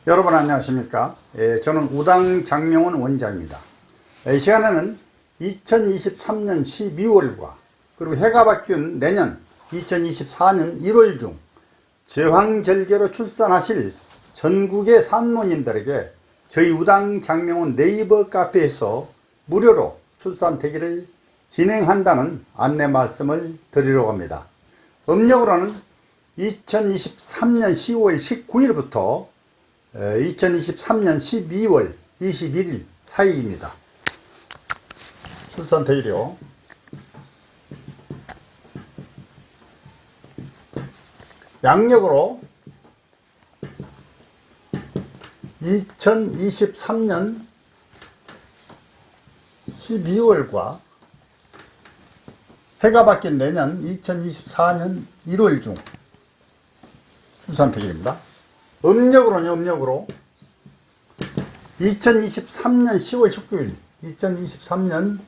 여러분 안녕하십니까? 저는 우당 장명훈 원장입니다. 이 시간에는 2023년 12월과 그리고 해가 바뀐 내년 2024년 1월 중 제왕절개로 출산하실 전국의 산모님들에게 저희 우당 장명훈 네이버 카페에서 무료로 출산 대기를 진행한다는 안내 말씀을 드리려고 합니다. 음력으로는 2023년 10월 19일부터 2023년 12월 21일 사이입니다. 출산 대기료 양력으로 2023년 12월과 해가 바뀐 내년 2024년 1월 중 출산 대기입니다. 음력으로 2023년 10월 19일 2023년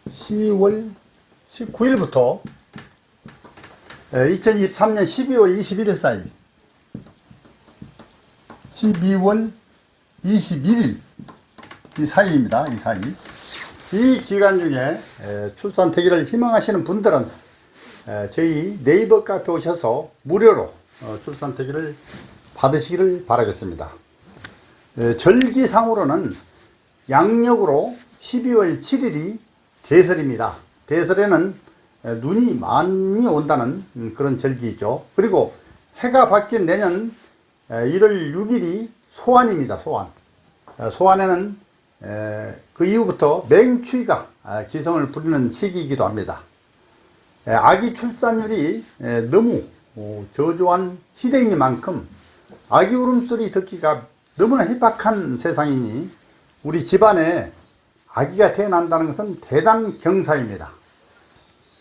10월 19일부터 2023년 12월 21일 사이 12월 21일 이 사이입니다. 이 사이. 이 기간 중에 출산 대기를 희망하시는 분들은 저희 네이버 카페 오셔서 무료로 출산 대기를 받으시기를 바라겠습니다. 절기상으로는 양력으로 12월 7일이 대설입니다. 대설에는 눈이 많이 온다는 그런 절기이죠. 그리고 해가 바뀐 내년 1월 6일이 소환입니다. 소환. 소환에는 그 이후부터 맹추위가 기승을 부리는 시기이기도 합니다. 아기 출산율이 너무 저조한 시대이니만큼 아기 울음소리 듣기가 너무나 희박한 세상이니 우리 집안에 아기가 태어난다는 것은 대단 경사입니다.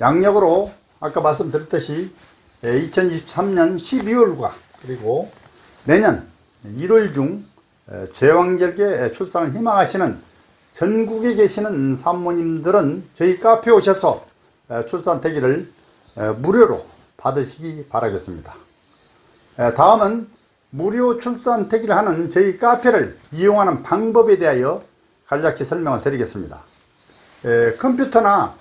양력으로 아까 말씀드렸듯이 2023년 12월과 그리고 내년 1월 중 제왕절개 출산을 희망하시는 전국에 계시는 산모님들은 저희 카페에 오셔서 출산 대기를 무료로 받으시기 바라겠습니다. 다음은 무료 출산 대기를 하는 저희 카페를 이용하는 방법에 대하여 간략히 설명을 드리겠습니다. 컴퓨터나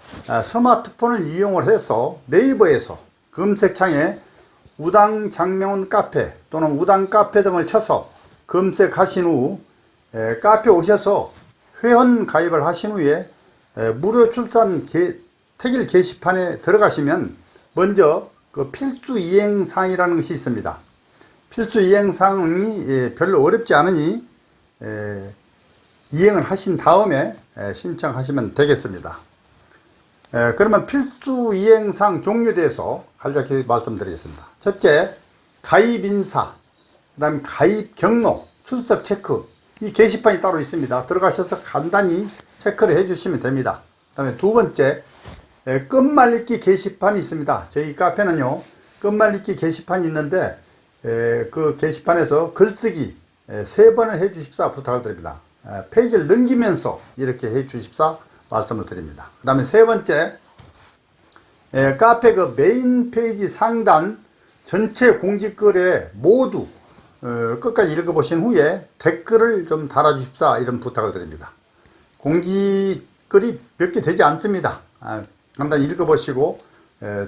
스마트폰을 이용을 해서 네이버에서 검색창에 우당 장명훈 카페 또는 우당 카페 등을 쳐서 검색하신 후 카페 오셔서 회원 가입을 하신 후에 무료 출산 택일 게시판에 들어가시면 먼저 그 필수 이행사항이라는 것이 있습니다. 필수 이행사항이 별로 어렵지 않으니 이행을 하신 다음에 신청하시면 되겠습니다. 그러면 필수 이행사항 종류에 대해서 간략히 말씀드리겠습니다. 첫째, 가입 인사, 그 다음에 가입 경로, 출석 체크. 이 게시판이 따로 있습니다. 들어가셔서 간단히 체크를 해주시면 됩니다. 그 다음에 두 번째, 끝말잇기 게시판이 있습니다. 저희 카페는요, 끝말잇기 게시판이 있는데 그 게시판에서 글쓰기 3번을 해주십사 부탁을 드립니다. 페이지를 넘기면서 이렇게 해주십사 말씀을 드립니다. 그 다음에 세 번째, 카페 그 메인 페이지 상단 전체 공지글에 모두 끝까지 읽어보신 후에 댓글을 좀 달아주십사 이런 부탁을 드립니다. 공지글이 몇 개 되지 않습니다. 간단히 읽어보시고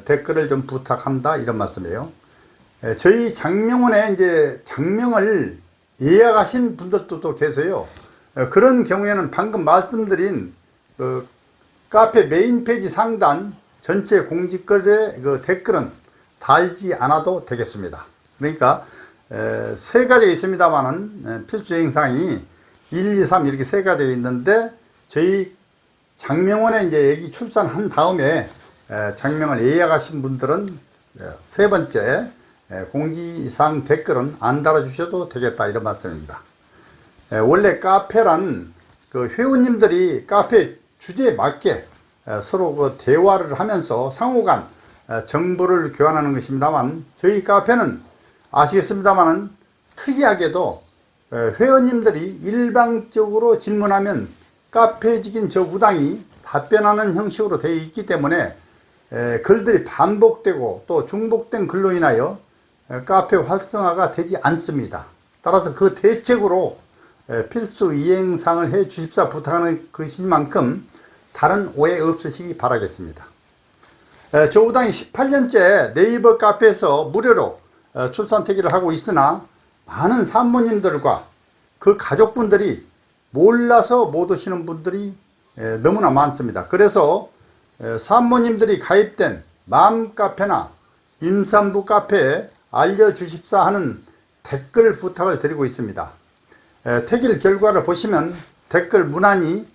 댓글을 좀 부탁한다 이런 말씀이에요. 저희 장명원에 이제 장명을 예약하신 분들도 또 계세요. 그런 경우에는 방금 말씀드린 그 카페 메인 페이지 상단 전체 공지글의 그 댓글은 달지 않아도 되겠습니다. 그러니까 세 가지가 있습니다만은 필수 행사항이 1, 2, 3 이렇게 세 가지가 있는데 저희 장명원에 이제 애기 출산한 다음에 장명을 예약하신 분들은 세 번째 공지사항 댓글은 안 달아주셔도 되겠다 이런 말씀입니다. 원래 카페란 그 회원님들이 카페 주제에 맞게 서로 그 대화를 하면서 상호간 정보를 교환하는 것입니다만 저희 카페는 아시겠습니다만은 특이하게도 회원님들이 일방적으로 질문하면 카페직인 저 우당이 답변하는 형식으로 되어 있기 때문에 글들이 반복되고 또 중복된 글로 인하여 카페 활성화가 되지 않습니다. 따라서 그 대책으로 필수 이행상을 해 주십사 부탁하는 것이만큼 다른 오해 없으시기 바라겠습니다. 저우당이 18년째 네이버 카페에서 무료로 출산태기를 하고 있으나 많은 산모님들과 그 가족분들이 몰라서 못 오시는 분들이 너무나 많습니다. 그래서 산모님들이 가입된 맘카페나 임산부 카페에 알려주십사 하는 댓글 부탁을 드리고 있습니다. 태길 결과를 보시면 댓글 문안이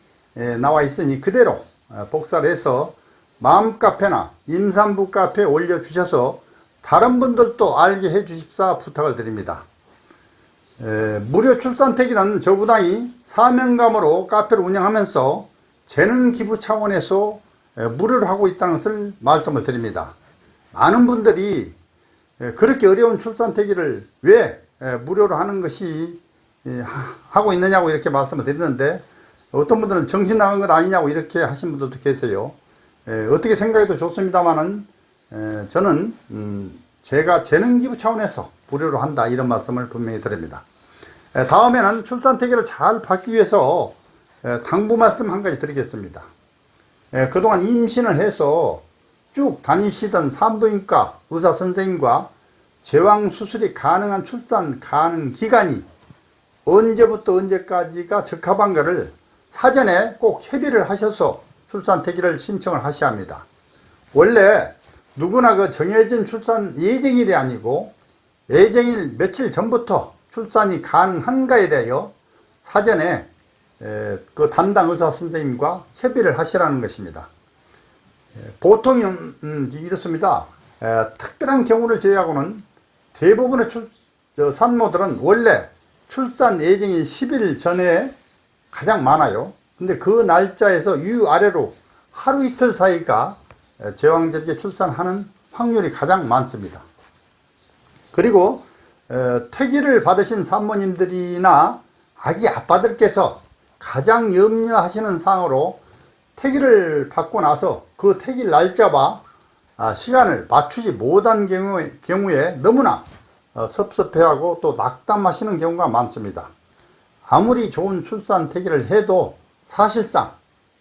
나와 있으니 그대로 복사를 해서 맘카페나 임산부 카페에 올려주셔서 다른 분들도 알게 해주십사 부탁을 드립니다. 무료 출산태기는 저부당이 사명감으로 카페를 운영하면서 재능기부 차원에서 무료로 하고 있다는 것을 말씀을 드립니다. 많은 분들이 그렇게 어려운 출산태기를 왜 무료로 하는 것이 하고 있느냐고 이렇게 말씀을 드리는데, 어떤 분들은 정신 나간 것 아니냐고 이렇게 하신 분들도 계세요. 어떻게 생각해도 좋습니다만은 저는 제가 재능기부 차원에서 무료로 한다 이런 말씀을 분명히 드립니다. 다음에는 출산태기를 잘 받기 위해서 당부 말씀 한 가지 드리겠습니다. 그동안 임신을 해서 쭉 다니시던 산부인과 의사 선생님과 제왕 수술이 가능한 출산 가능 기간이 언제부터 언제까지가 적합한가를 사전에 꼭 협의를 하셔서 출산태기를 신청을 하셔야 합니다. 원래 누구나 그 정해진 출산 예정일이 아니고 예정일 며칠 전부터 출산이 가능한가에 대하여 사전에 그 담당 의사 선생님과 협의를 하시라는 것입니다. 보통 이렇습니다. 특별한 경우를 제외하고는 대부분의 산모들은 원래 출산 예정일 10일 전에 가장 많아요. 근데 그 날짜에서 위아래로 하루 이틀 사이가 제왕절개 출산하는 확률이 가장 많습니다. 그리고 태기를 받으신 산모님들이나 아기 아빠들께서 가장 염려하시는 사항으로 태기를 받고 나서 그 태기 날짜와 시간을 맞추지 못한 경우에 너무나 섭섭해하고 또 낙담하시는 경우가 많습니다. 아무리 좋은 출산 태기를 해도 사실상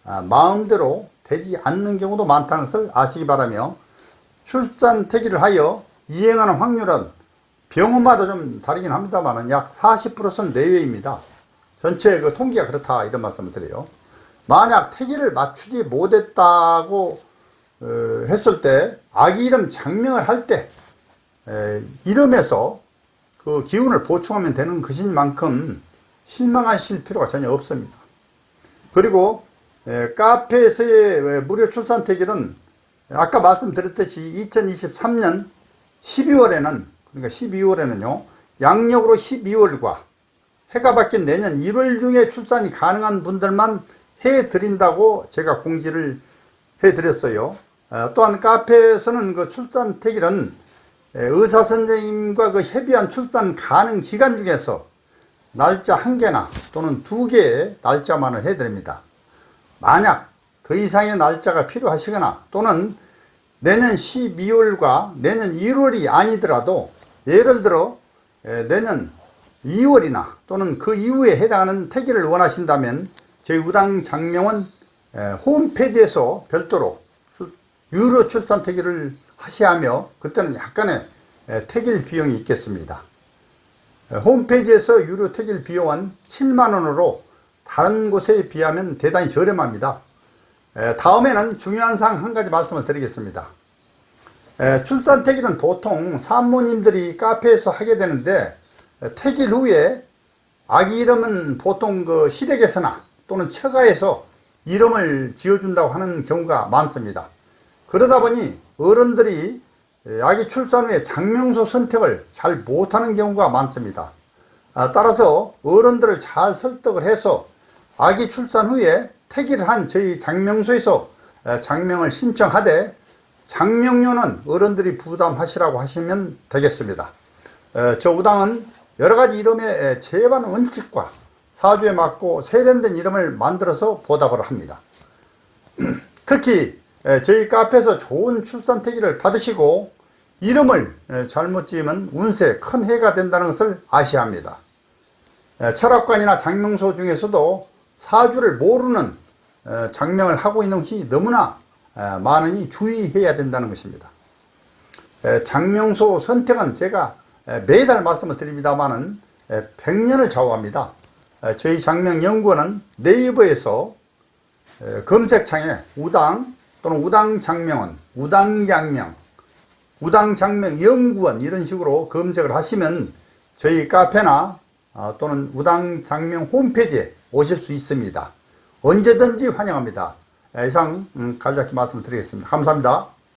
마음대로 되지 않는 경우도 많다는 것을 아시기 바라며, 출산 태기를 하여 이행하는 확률은 병원마다 좀 다르긴 합니다만 약 40% 내외입니다. 전체 그 통계가 그렇다 이런 말씀을 드려요. 만약 태기를 맞추지 못했다고 했을 때 아기 이름 장명을 할 때 이름에서 그 기운을 보충하면 되는 것인 만큼 실망하실 필요가 전혀 없습니다. 그리고 카페에서의 무료 출산태기는 아까 말씀드렸듯이 2023년 12월에는 그러니까 12월에는요 양력으로 12월과 해가 바뀐 내년 1월 중에 출산이 가능한 분들만 해드린다고 제가 공지를 해드렸어요. 또한 카페에서는 그 출산태기는 의사 선생님과 그 협의한 출산 가능 기간 중에서 날짜 1개나 또는 2개의 날짜만을 해드립니다. 만약 더 이상의 날짜가 필요하시거나 또는 내년 12월과 내년 1월이 아니더라도 예를 들어 내년 2월이나 또는 그 이후에 해당하는 태기를 원하신다면 저희 우당 장명은 홈페이지에서 별도로 유료 출산 태기를 하셔야 하며, 그때는 약간의 태길 비용이 있겠습니다. 홈페이지에서 유료 태길 비용은 7만원으로 다른 곳에 비하면 대단히 저렴합니다. 다음에는 중요한 사항 한 가지 말씀을 드리겠습니다. 출산 태기는 보통 산모님들이 카페에서 하게 되는데, 태길 후에 아기 이름은 보통 그 시댁에서나 또는 처가에서 이름을 지어준다고 하는 경우가 많습니다. 그러다 보니 어른들이 아기 출산 후에 장명소 선택을 잘 못하는 경우가 많습니다. 따라서 어른들을 잘 설득을 해서 아기 출산 후에 태기를 한 저희 장명소에서 장명을 신청하되 장명료는 어른들이 부담하시라고 하시면 되겠습니다. 저 우당은 여러가지 이름의 제반 원칙과 사주에 맞고 세련된 이름을 만들어서 보답을 합니다. 특히 저희 카페에서 좋은 출산 태기를 받으시고 이름을 잘못 지으면 운세에 큰 해가 된다는 것을 아셔야 합니다. 철학관이나 장명소 중에서도 사주를 모르는 장명을 하고 있는 것이 너무나 많으니 주의해야 된다는 것입니다. 장명소 선택은 제가 매달 말씀을 드립니다마는 100년을 좌우합니다. 저희 장명연구원은 네이버에서 검색창에 우당 또는 우당장명원, 우당장명, 우당장명연구원 이런 식으로 검색을 하시면 저희 카페나 또는 우당장명 홈페이지에 오실 수 있습니다. 언제든지 환영합니다. 이상 간략히 말씀을 드리겠습니다. 감사합니다.